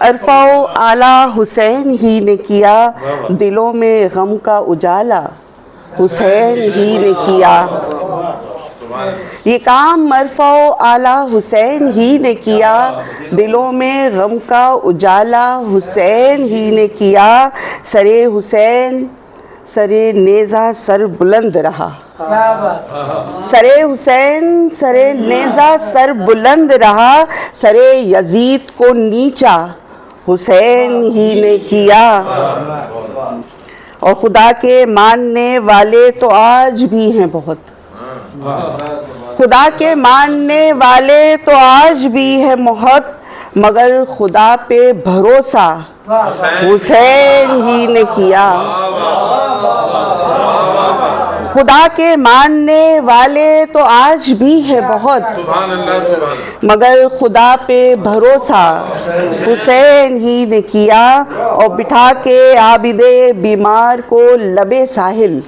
ارفع اعلیٰ حسین ہی نے کیا، دلوں میں غم کا اجالا حسین ہی نے کیا۔ یہ کام مرفع اعلیٰ حسین ہی نے کیا، دلوں میں غم کا اجالا حسین ہی نے کیا۔ سرے حسین سرے نیزہ سر بلند رہا، سرے حسین سرے نیزہ سر بلند رہا، سرے یزید کو نیچا حسین ہی نے کیا۔ اور خدا کے ماننے والے تو آج بھی ہیں بہت، خدا کے ماننے والے تو آج بھی ہے بہت، مگر خدا پہ بھروسہ حسین ہی نے کیا۔ خدا کے ماننے والے تو آج بھی ہے بہت، مگر خدا پہ بھروسہ حسین ہی نے کیا۔ اور بٹھا کے عابد بیمار کو لبے ساحل،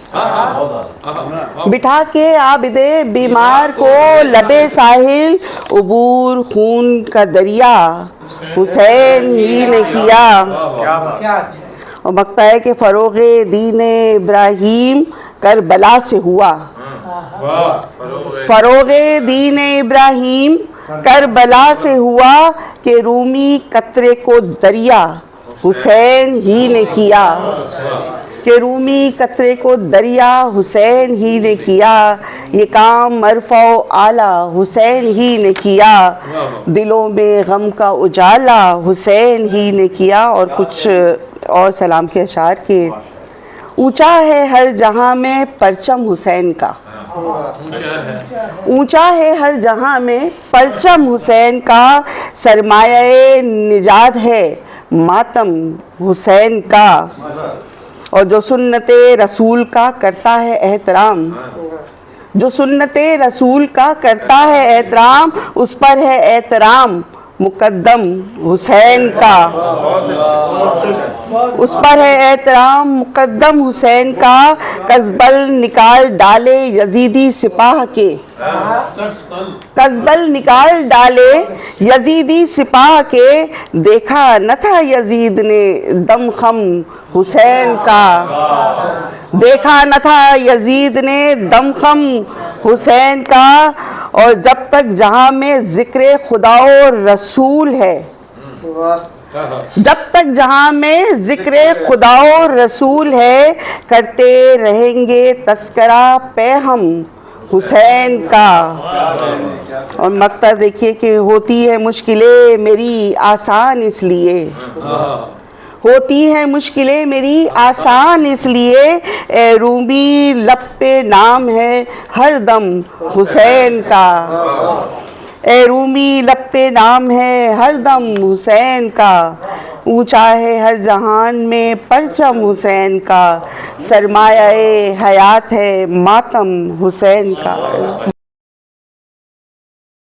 بٹھا کے عابد بیمار کو لبے ساحل، عبور خون کا دریا حسین ہی نے کیا۔ اور مقطع ہے کہ فروغ دین ابراہیم کربلا سے ہوا، فروغ دین ابراہیم کربلا سے ہوا، کہ رومی قطرے کو دریا حسین ہی نے کیا، کہ رومی قطرے کو دریا حسین ہی نے کیا۔ یہ کام مرفع اعلیٰ حسین ہی نے کیا، دلوں میں غم کا اجالا حسین ہی نے کیا۔ اور کچھ اور سلام کے اشعار کے۔ اونچا ہے ہر جہاں میں پرچم حسین کا، اونچا ہے ہر جہاں میں پرچم حسین کا، سرمایہ نجات ہے ماتم حسین کا۔ اور جو سنت رسول کا کرتا ہے احترام، جو سنت رسول کا کرتا ہے احترام، اس پر ہے احترام مقدم حسین کا، اس پر ہے احترام مقدم حسین کا۔ قزبل نکال ڈالے یزیدی سپاہ کے، قزبل نکال ڈالے یزیدی سپاہ کے، دیکھا نہ تھا یزید نے دم خم حسین کا، دیکھا نہ تھا یزید نے دم خم حسین کا۔ اور جب تک جہاں میں ذکر خدا و رسول ہے، جب تک جہاں میں ذکر خدا و رسول ہے، کرتے رہیں گے تذکرہ پہ ہم حسین کا۔ اور مقطع دیکھیے کہ ہوتی ہے مشکلیں میری آسان اس لیے، ہوتی ہیں مشکلیں میری آسان اس لیے، اے رومی لب پہ نام ہے ہر دم حسین کا، اے رومی لب پہ نام ہے ہر دم حسین کا۔ اونچا ہے ہر جہان میں پرچم حسین کا، سرمایہ حیات ہے ماتم حسین کا۔